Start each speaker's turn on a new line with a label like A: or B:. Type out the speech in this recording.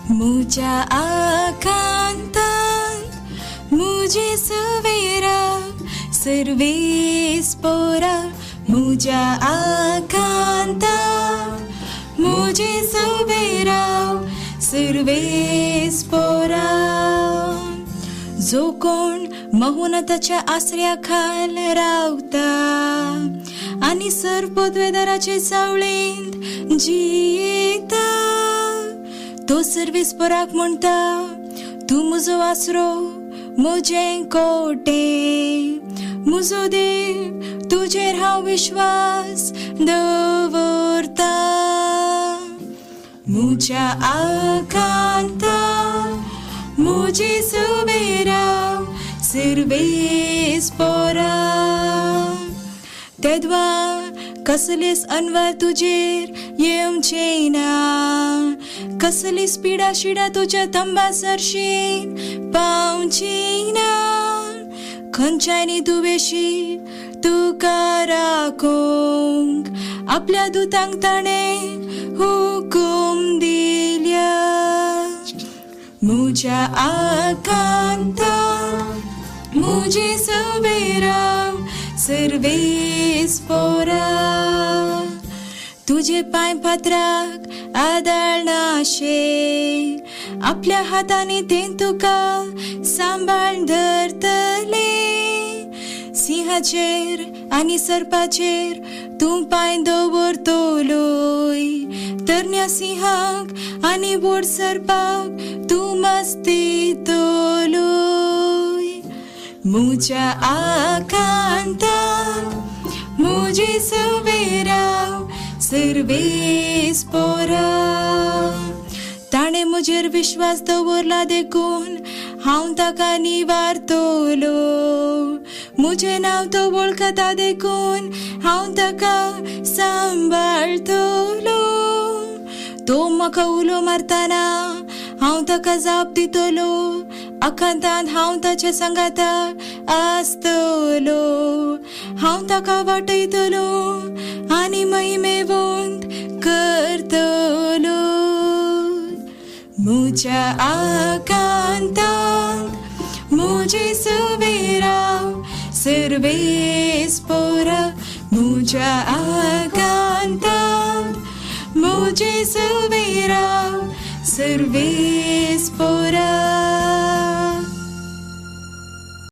A: मुझ्या आकांतांत मुझे सुवेरा सर्वेस पोरा. मुझ्या आकांतांत मुझे सुवेरा सर्वेस पोरा. जो कोण महोन्नताच्या आश्रयाखाल रावता आणि सर्पोद्वेदाराचे सावळेंत जियेता, तो सर्वेस्पराक म्हणटा, तूं म्हजो आसरो, म्हजें कोटे, म्हजो देव, तुजेर हांव विश्वास दवरता. मुझ्या आकांतांत मुझे सुवेरा सर्वेस्परा. तेदवा कसलेच अनवर तुजेर येवचे ना, कसलीच पिडा शिडा तुज्या तंबा सरशीन पावची ना. खंयच्यानी दुवेशी तुका राखोंक आपल्या दुतांक ताणें हुकूम दिल्या. मुझ्या आकांतांत मुझे सुवेरा सर्वेस्परा. तुझे पांय फातराक आदाळ नाशे, आपल्या हातांनी तें तुका सांबाळ धरतले. सिंहाचेर आनी सर्पाचेर तूं पांय दवरतलोय, तरण्या सिंहाक आनी बोड सर्पाक तूं मस्तीतलोय. मुझ्या आकांतांत मुझे सुवेरा सर्वेस्परा. ताणे म्हजेर विश्वास दवरला देखून हांव ताका निवारतलो. म्हजें नांव तो वळखता देखून हांव ताका सांबाळतलो. तो म्हाका उलो मारतना हांव ताका जाप दितलो. आकांतांत हांव ताच्या सांगाताक आसतलो. हांव ताका वाटयतलो आनी महिमेवंत करतलो. मुझ्या आकांतांत मुझे सुवेरा सर्वेस्परा. मुझ्या आकांतांत मुझे सुवेरा सर्वेस्परा.